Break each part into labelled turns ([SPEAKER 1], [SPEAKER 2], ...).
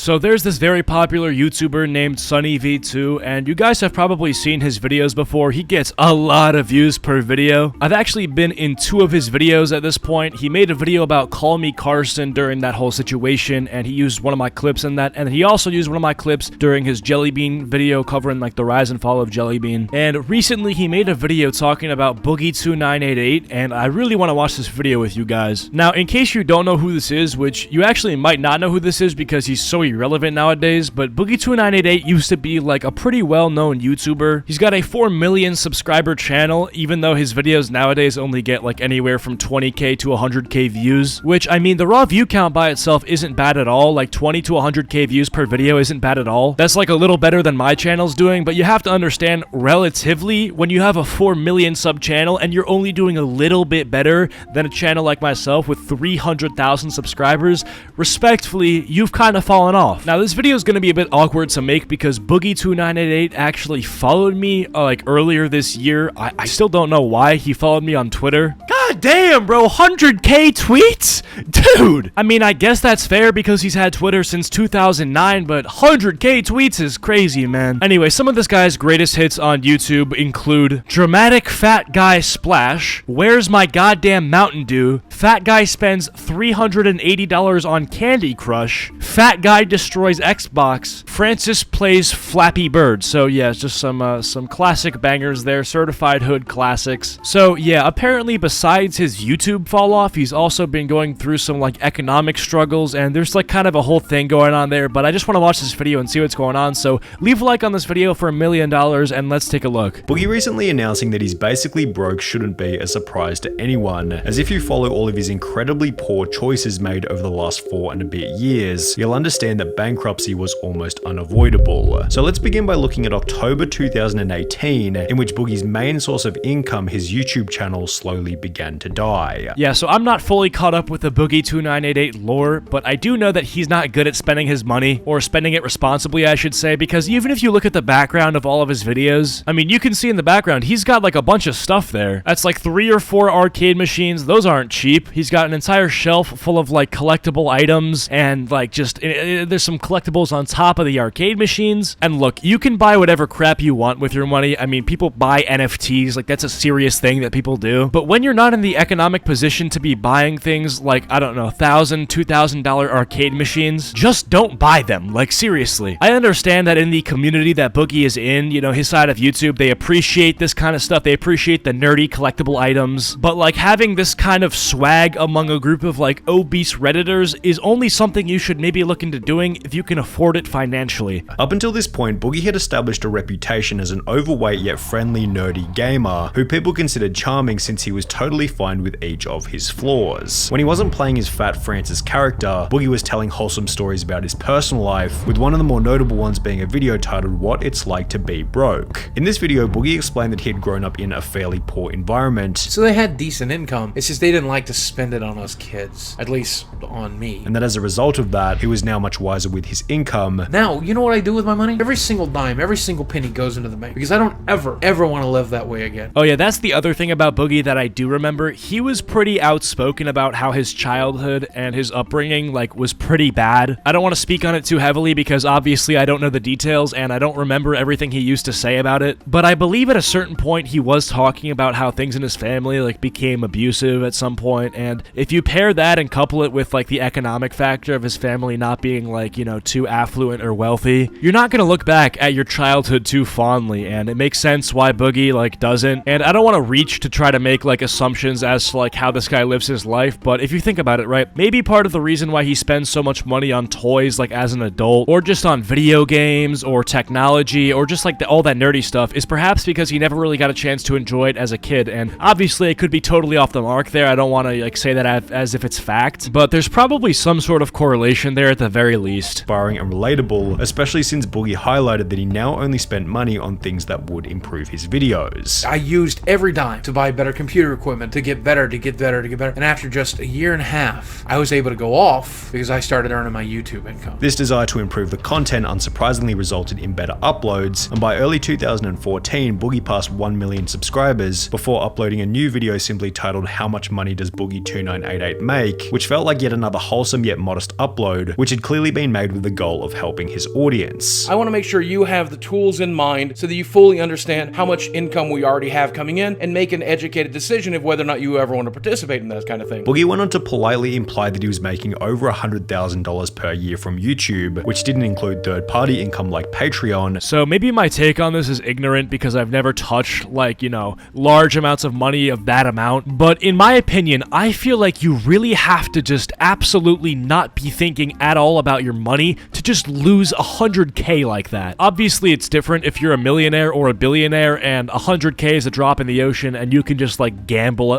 [SPEAKER 1] So there's this very popular YouTuber named SunnyV2, and you guys have probably seen his videos before. He gets a lot of views per video. I've actually been in 2 of his videos at this point. He made a video about Call Me Carson during that whole situation, and he used one of my clips in that, and he also used one of my clips during his Jellybean video covering like the rise and fall of Jellybean. And recently he made a video talking about Boogie2988, and I really want to watch this video with you guys. Now, in case you don't know who this is, which you actually might not know who this is because he's so irrelevant nowadays, but Boogie2988 used to be like a pretty well-known YouTuber. He's got a 4 million subscriber channel, even though his videos nowadays only get like anywhere from 20k to 100k views, which, I mean, the raw view count by itself isn't bad at all. Like 20 to 100k views per video isn't bad at all. That's like a little better than my channel's doing, but you have to understand, relatively, when you have a 4 million sub channel and you're only doing a little bit better than a channel like myself with 300,000 subscribers, respectfully, you've kind of fallen off. Now, this video is going to be a bit awkward to make because Boogie2988 actually followed me like earlier this year. I still don't know why he followed me on Twitter. God damn, bro, 100k tweets? Dude! I mean, I guess that's fair because he's had Twitter since 2009, but 100k tweets is crazy, man. Anyway, some of this guy's greatest hits on YouTube include Dramatic Fat Guy Splash, Where's My Goddamn Mountain Dew, Fat Guy Spends $380 on Candy Crush, Fat Guy Destroys Xbox, Francis Plays Flappy Bird. So yeah, it's just some classic bangers there, certified hood classics. So yeah, apparently besides his YouTube fall off, he's also been going through some like economic struggles, and there's like kind of a whole thing going on there, but I just want to watch this video and see what's going on, so leave a like on this video for $1 million and let's take a look.
[SPEAKER 2] Boogie recently announcing that he's basically broke shouldn't be a surprise to anyone, as if you follow all of his incredibly poor choices made over the last 4 and a bit years, you'll understand that bankruptcy was almost unavoidable. So let's begin by looking at October 2018, in which Boogie's main source of income, his YouTube channel, slowly began to die.
[SPEAKER 1] Yeah, so I'm not fully caught up with the Boogie2988 lore, but I do know that he's not good at spending his money, or spending it responsibly, I should say, because even if you look at the background of all of his videos, I mean, you can see in the background, he's got like a bunch of stuff there. That's like 3 or 4 arcade machines. Those aren't cheap. He's got an entire shelf full of like collectible items, and like just, there's some collectibles on top of the arcade machines. And look, you can buy whatever crap you want with your money. I mean, people buy NFTs, like that's a serious thing that people do. But when you're not in the economic position to be buying things like, I don't know, $1,000, $2,000 arcade machines, just don't buy them. Like, seriously. I understand that in the community that Boogie is in, you know, his side of YouTube, they appreciate this kind of stuff. They appreciate the nerdy collectible items. But like having this kind of swag among a group of like obese Redditors is only something you should maybe look into doing if you can afford it financially.
[SPEAKER 2] Up until this point, Boogie had established a reputation as an overweight yet friendly nerdy gamer, who people considered charming since he was totally fine with each of his flaws. When he wasn't playing his fat Francis character, Boogie was telling wholesome stories about his personal life, with one of the more notable ones being a video titled What It's Like to Be Broke. In this video, Boogie explained that he had grown up in a fairly poor environment.
[SPEAKER 3] So they had decent income, it's just they didn't like to spend it on us kids, at least on me.
[SPEAKER 2] And that as a result of that, he was now much wiser with his income.
[SPEAKER 3] Now, you know what I do with my money? Every single dime, every single penny goes into the bank, because I don't ever want to live that way again.
[SPEAKER 1] Oh yeah, that's the other thing about Boogie that I do remember. He was pretty outspoken about how his childhood and his upbringing like was pretty bad. I don't want to speak on it too heavily because obviously I don't know the details and I don't remember everything he used to say about it, but I believe at a certain point he was talking about how things in his family like became abusive at some point, and if you pair that and couple it with like the economic factor of his family not being like, you know, too affluent or wealthy, you're not gonna look back at your childhood too fondly, and it makes sense why Boogie like doesn't. And I don't want to reach to try to make like assumptions as to like how this guy lives his life, but if you think about it, right, maybe part of the reason why he spends so much money on toys like as an adult, or just on video games or technology or just like all that nerdy stuff, is perhaps because he never really got a chance to enjoy it as a kid. And obviously it could be totally off the mark there. I don't want to like say that as if it's fact, but there's probably some sort of correlation there at the very least.
[SPEAKER 2] Inspiring and relatable, especially since Boogie highlighted that he now only spent money on things that would improve his videos.
[SPEAKER 3] I used every dime to buy better computer equipment, to get better, to get better, to get better. And after just a year and a half, I was able to go off because I started earning my YouTube income.
[SPEAKER 2] This desire to improve the content unsurprisingly resulted in better uploads, and by early 2014, Boogie passed 1 million subscribers before uploading a new video simply titled "How Much Money Does Boogie 2988 Make?", which felt like yet another wholesome yet modest upload, which had clearly been made with the goal of helping his audience.
[SPEAKER 4] I want to make sure you have the tools in mind so that you fully understand how much income we already have coming in and make an educated decision of whether or not you ever want to participate in that kind of thing.
[SPEAKER 2] Boogie went on to politely imply that he was making over $100,000 per year from YouTube, which didn't include third-party income like Patreon.
[SPEAKER 1] So maybe my take on this is ignorant because I've never touched, like, you know, large amounts of money of that amount. But in my opinion, I feel like you really have to just absolutely not be thinking at all about your money to just lose 100K like that. Obviously, it's different if you're a millionaire or a billionaire and 100K is a drop in the ocean and you can just like gamble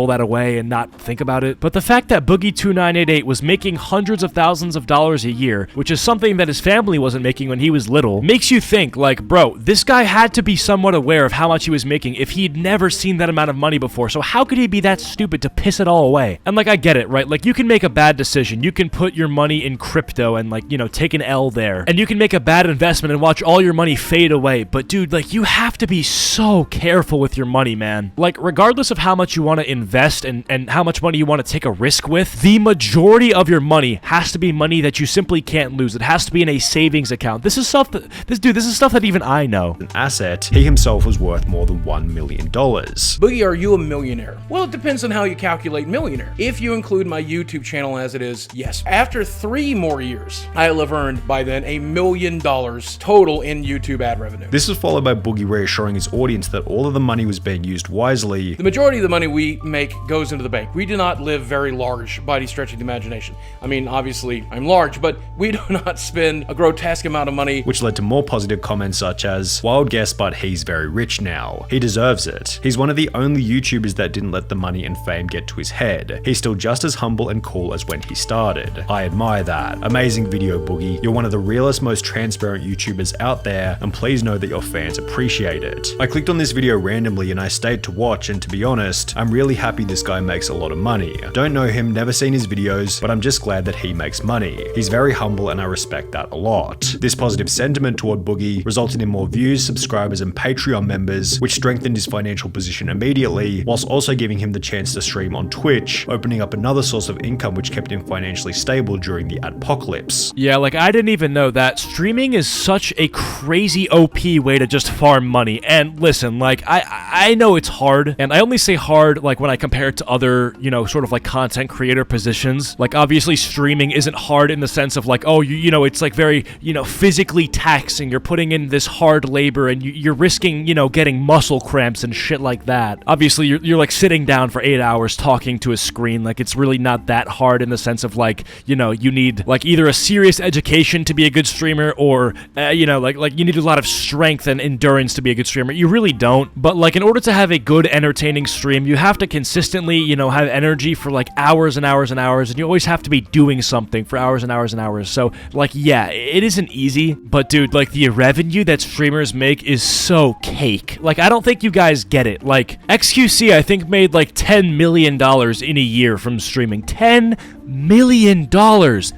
[SPEAKER 1] that away and not think about it. But the fact that Boogie 2988 was making hundreds of thousands of dollars a year, which is something that his family wasn't making when he was little, makes you think like, bro, this guy had to be somewhat aware of how much he was making if he'd never seen that amount of money before. So how could he be that stupid to piss it all away? And like, I get it, right? Like, you can make a bad decision. You can put your money in crypto and like, you know, take an L there. And you can make a bad investment and watch all your money fade away. But dude, like, you have to be so careful with your money, man. Like, regardless of how much you want to invest and how much money you want to take a risk with, the majority of your money has to be money that you simply can't lose. It has to be in a savings account. This is stuff that even I know.
[SPEAKER 2] An asset, he himself was worth more than $1 million.
[SPEAKER 4] Boogie, are you a millionaire? Well, it depends on how you calculate millionaire. If you include my YouTube channel as it is, yes. After 3 more years, I'll have earned by then $1 million total in YouTube ad revenue.
[SPEAKER 2] This was followed by Boogie reassuring his audience that all of the money was being used wisely.
[SPEAKER 4] The majority of the money we make goes into the bank. We do not live very large by any stretch of the imagination. I mean, obviously, I'm large, but we do not spend a grotesque amount of money.
[SPEAKER 2] Which led to more positive comments such as, "Wild guess, but he's very rich now. He deserves it. He's one of the only YouTubers that didn't let the money and fame get to his head. He's still just as humble and cool as when he started. I admire that. Amazing video, Boogie. You're one of the realest, most transparent YouTubers out there, and please know that your fans appreciate it." I clicked on this video randomly and I stayed to watch, and to be honest, I'm really happy this guy makes a lot of money. Don't know him, never seen his videos, but I'm just glad that he makes money. He's very humble and I respect that a lot. This positive sentiment toward Boogie resulted in more views, subscribers, and Patreon members, which strengthened his financial position immediately, whilst also giving him the chance to stream on Twitch, opening up another source of income which kept him financially stable during the adpocalypse.
[SPEAKER 1] Yeah, like, I didn't even know that. Streaming is such a crazy OP way to just farm money. And listen, like, I know it's hard, and I only say hard, like, when I compare it to other, you know, sort of like content creator positions. Like, obviously streaming isn't hard in the sense of like, oh, you know, it's like very, you know, physically taxing. You're putting in this hard labor and you're risking, you know, getting muscle cramps and shit like that. Obviously, you're like sitting down for 8 hours talking to a screen. Like, it's really not that hard in the sense of like, you know, you need like either a serious education to be a good streamer or, you know, like you need a lot of strength and endurance to be a good streamer. You really don't. But like, in order to have a good, entertaining stream, you have to consistently, you know, have energy for like hours and hours and hours, and you always have to be doing something for hours and hours and hours. So like, yeah, it isn't easy, but dude, like, the revenue that streamers make is so cake. Like, I don't think you guys get it. Like, XQC, I think, made like $10 million in a year from streaming. $10 million.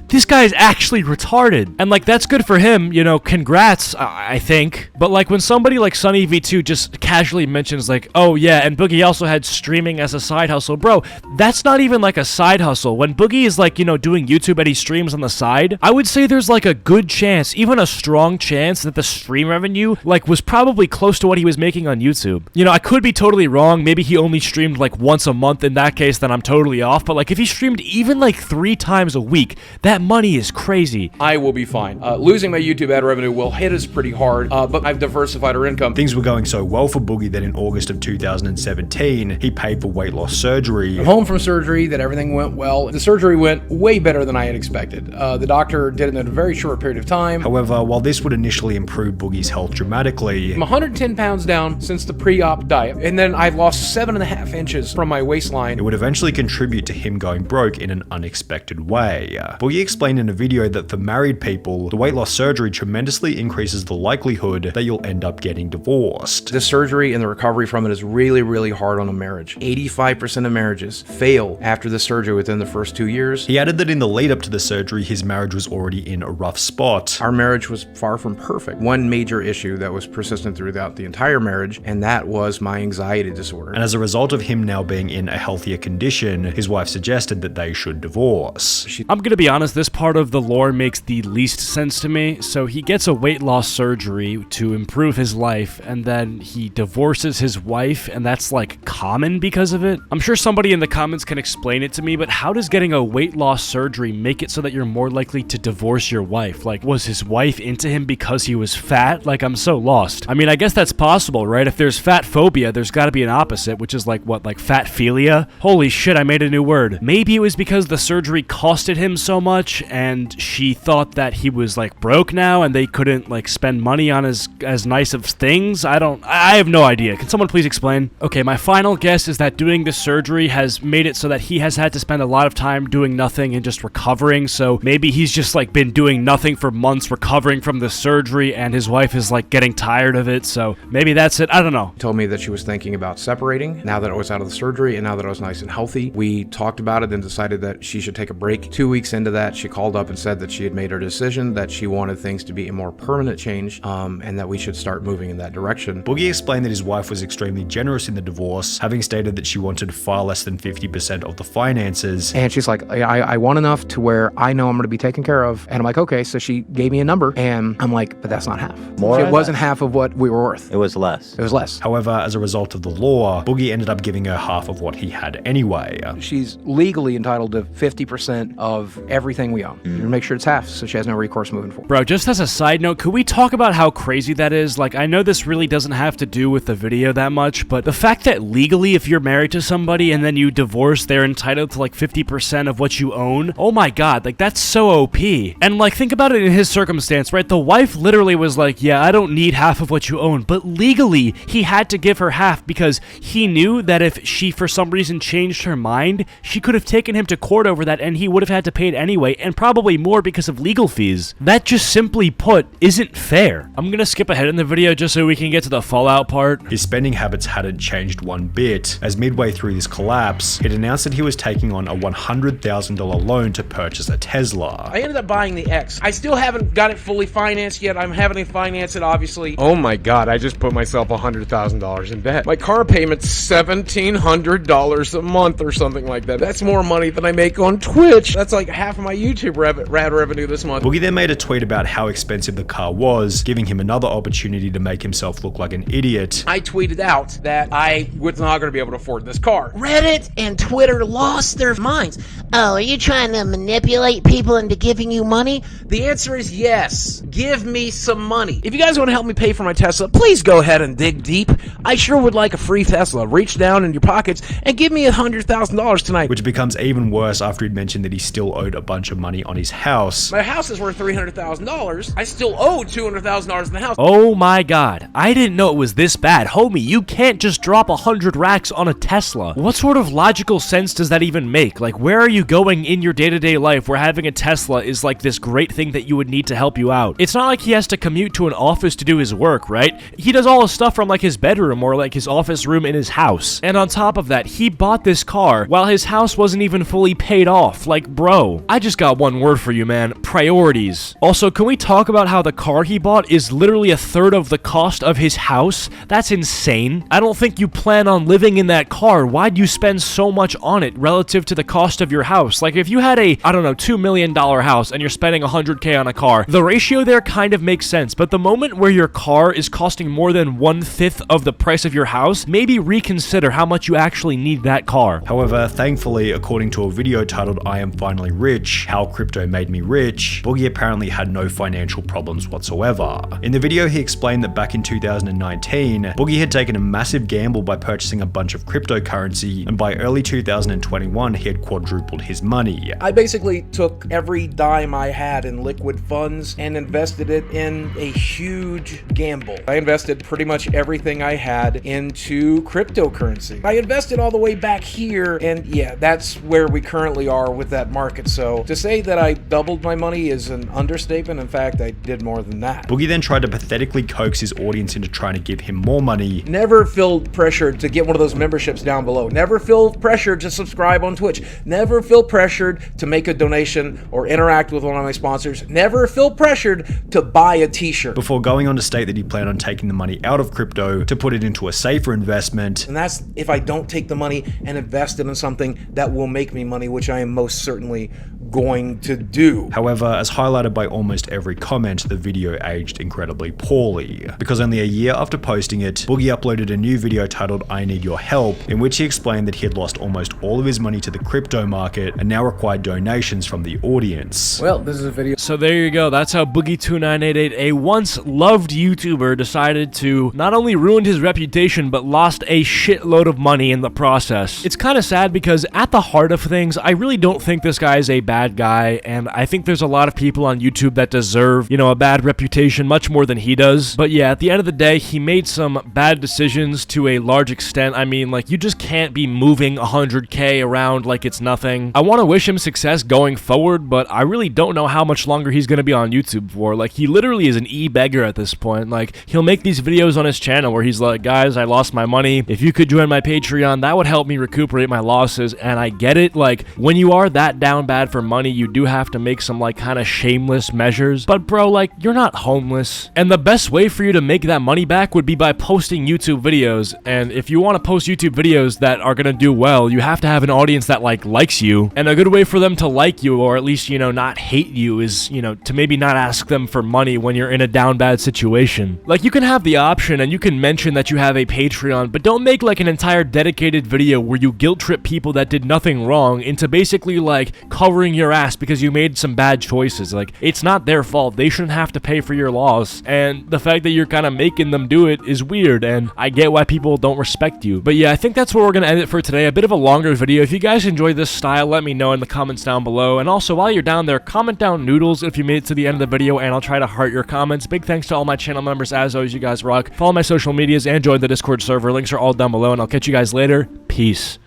[SPEAKER 1] This guy's actually retarded. And like, that's good for him, you know, congrats, I think. But like, when somebody like SunnyV2 just casually mentions like, oh yeah, and Boogie also had streaming as a side hustle, bro, that's not even like a side hustle. When Boogie is like, you know, doing YouTube and he streams on the side, I would say there's like a good chance, even a strong chance, that the stream revenue like was probably close to what he was making on YouTube. You know, I could be totally wrong. Maybe he only streamed like once a month. In that case, then I'm totally off. But like, if he streamed even like 3 times a week, that money is crazy.
[SPEAKER 4] I will be fine. Losing my YouTube ad revenue will hit us pretty hard, but I've diversified our income.
[SPEAKER 2] Things were going so well for Boogie that in August of 2017, he paid for weight loss surgery.
[SPEAKER 4] I'm home from surgery, that everything went well. The surgery went way better than I had expected. The doctor did it in a very short period of time.
[SPEAKER 2] However, while this would initially improve Boogie's health dramatically,
[SPEAKER 4] I'm 110 pounds down since the pre-op diet, and then I've lost 7.5 inches from my waistline.
[SPEAKER 2] it would eventually contribute to him going broke in an unexpected unexpected way. Boogie explained in a video that for married people, the weight loss surgery tremendously increases the likelihood that you'll end up getting divorced.
[SPEAKER 4] The surgery and the recovery from it is really, really hard on a marriage. 85% of marriages fail after the surgery within the first 2 years.
[SPEAKER 2] He added that in the lead up to the surgery, his marriage was already in a rough spot.
[SPEAKER 4] Our marriage was far from perfect. One major issue that was persistent throughout the entire marriage, and that was my anxiety disorder.
[SPEAKER 2] And as a result of him now being in a healthier condition, his wife suggested that they should divorce.
[SPEAKER 1] I'm gonna be honest, this part of the lore makes the least sense to me. So he gets a weight loss surgery to improve his life, and then he divorces his wife, and that's like common because of it. I'm sure somebody in the comments can explain it to me, but how does getting a weight loss surgery make it so that you're more likely to divorce your wife? Like, was his wife into him because he was fat? Like, I'm so lost. I mean, I guess that's possible, right? If there's fat phobia, there's gotta be an opposite, which is like, what, like fatphilia? Holy shit, I made a new word. Maybe it was because the surgery costed him so much, and she thought that he was like broke now, and they couldn't like spend money on as nice of things. I have no idea. Can someone please explain? Okay, my final guess is that doing this surgery has made it so that he has had to spend a lot of time doing nothing and just recovering, so maybe he's just like been doing nothing for months recovering from the surgery, and his wife is like getting tired of it, so maybe that's it. I don't know.
[SPEAKER 4] Told me that she was thinking about separating now that I was out of the surgery and now that I was nice and healthy. We talked about it and decided that she should take a break. 2 weeks into that, she called up and said that she had made her decision, that she wanted things to be a more permanent change, and that we should start moving in that direction.
[SPEAKER 2] Boogie explained that his wife was extremely generous in the divorce, having stated that she wanted far less than 50% of the finances.
[SPEAKER 4] And she's like, I want enough to where I know I'm going to be taken care of. And I'm like, okay. So she gave me a number, and I'm like, but that's not half. It wasn't half of what we were worth.
[SPEAKER 5] It was less.
[SPEAKER 4] It was less.
[SPEAKER 2] However, as a result of the law, Boogie ended up giving her half of what he had anyway.
[SPEAKER 4] She's legally entitled to 50% of everything we own. Make sure it's half, so she has no recourse moving forward.
[SPEAKER 1] Bro, just as a side note, could we talk about how crazy that is? Like, I know this really doesn't have to do with the video that much, but the fact that legally, if you're married to somebody and then you divorce, they're entitled to like 50% of what you own. Oh my god, like that's so OP. And like, think about it in his circumstance, right? The wife literally was like, yeah, I don't need half of what you own, but legally, he had to give her half because he knew that if she for some reason changed her mind, she could have taken him to court over that and he would have had to pay it anyway, and probably more because of legal fees. That just simply put isn't fair. I'm gonna skip ahead in the video just so we can get to the fallout part.
[SPEAKER 2] His spending habits hadn't changed one bit, as midway through this collapse, he'd announced that he was taking on a $100,000 loan to purchase a Tesla.
[SPEAKER 3] I ended up buying the X. I still haven't got it fully financed yet. I'm having to finance it, obviously.
[SPEAKER 6] Oh my god, I just put myself $100,000 in debt. My car payment's $1,700 a month or something like that. That's more money than I make on Twitch. That's like half of my YouTube rad revenue this month.
[SPEAKER 2] Boogie then made a tweet about how expensive the car was, giving him another opportunity to make himself look like an idiot.
[SPEAKER 3] I tweeted out that I was not going to be able to afford this car.
[SPEAKER 7] Reddit and Twitter lost their minds. Oh, are you trying to manipulate people into giving you money?
[SPEAKER 3] The answer is yes. Give me some money. If you guys want to help me pay for my Tesla, please go ahead and dig deep. I sure would like a free Tesla. Reach down in your pockets and give me $100,000 tonight.
[SPEAKER 2] Which becomes even worse after he'd mentioned that he still owed a bunch of money on his house.
[SPEAKER 3] My house is worth $300,000. I still owe $200,000 in the house.
[SPEAKER 1] Oh my god, I didn't know it was this bad. Homie, you can't just drop 100 racks on a Tesla. What sort of logical sense does that even make? Like, where are you going in your day-to-day life where having a Tesla is like this great thing that you would need to help you out? It's not like he has to commute to an office to do his work, right? He does all his stuff from like his bedroom or like his office room in his house. And on top of that, he bought this car while his house wasn't even fully paid off. Like, bro, I just got one word for you, man. Priorities. Also, can we talk about how the car he bought is literally a third of the cost of his house? That's insane. I don't think you plan on living in that car. Why'd you spend so much on it relative to the cost of your house? Like, if you had a, I don't know, $2 million house and you're spending $100K on a car, the ratio there kind of makes sense. But the moment where your car is costing more than 1/5 of the price of your house, maybe reconsider how much you actually need that car.
[SPEAKER 2] However, thankfully, according to a video titled I Am Finally Rich, How Crypto Made Me Rich, Boogie apparently had no financial problems whatsoever. In the video, he explained that back in 2019, Boogie had taken a massive gamble by purchasing a bunch of cryptocurrency, and by early 2021, he had quadrupled his money.
[SPEAKER 3] I basically took every dime I had in liquid funds and invested it in a huge gamble. I invested pretty much everything I had into cryptocurrency. I invested all the way back here, and yeah, that's where we currently
[SPEAKER 4] currently are with that market. So to say that I doubled my money is an understatement. In fact, I did more than that.
[SPEAKER 2] Boogie then tried to pathetically coax his audience into trying to give him more money.
[SPEAKER 4] Never feel pressured to get one of those memberships down below. Never feel pressured to subscribe on Twitch. Never feel pressured to make a donation or interact with one of my sponsors. Never feel pressured to buy a t-shirt.
[SPEAKER 2] Before going on to state that he planned on taking the money out of crypto to put it into a safer investment.
[SPEAKER 4] And that's if I don't take the money and invest it in something that will make me money, which I am most certainly going to do.
[SPEAKER 2] However, as highlighted by almost every comment, the video aged incredibly poorly, because only a year after posting it, Boogie uploaded a new video titled I Need Your Help, in which he explained that he had lost almost all of his money to the crypto market and now required donations from the audience.
[SPEAKER 4] Well, this is a video.
[SPEAKER 1] So there you go. That's how Boogie2988, a once loved YouTuber, decided to not only ruin his reputation, but lost a shitload of money in the process. It's kind of sad because at the heart of things, I really don't think this guy is a bad guy, and I think there's a lot of people on YouTube that deserve, you know, a bad reputation much more than he does. But yeah, at the end of the day, he made some bad decisions to a large extent. I mean, like, you just can't be moving 100K around like it's nothing. I want to wish him success going forward, but I really don't know how much longer he's going to be on YouTube for. Like, he literally is an e-beggar at this point. Like, he'll make these videos on his channel where he's like, guys, I lost my money. If you could join my Patreon, that would help me recuperate my losses. And I get it. Like, when you are that down bad for money, you do have to make some, like, kind of shameless measures. But bro, like, you're not homeless. And the best way for you to make that money back would be by posting YouTube videos. And if you want to post YouTube videos that are gonna do well, you have to have an audience that, like, likes you. And a good way for them to like you, or at least, you know, not hate you, is, you know, to maybe not ask them for money when you're in a down bad situation. Like, you can have the option and you can mention that you have a Patreon, but don't make, like, an entire dedicated video where you guilt trip people that did nothing wrong into basically, like, covering your ass because you made some bad choices. Like, it's not their fault. They shouldn't have to pay for your loss. And the fact that you're kind of making them do it is weird, and I get why people don't respect you. But yeah, I think that's where we're gonna end it for today. A bit of a longer video. If you guys enjoyed this style, let me know in the comments down below. And also, while you're down there, comment down noodles if you made it to the end of the video, and I'll try to heart your comments. Big thanks to all my channel members. As always, you guys rock. Follow my social medias and join the Discord server. Links are all down below, and I'll catch you guys later. Peace.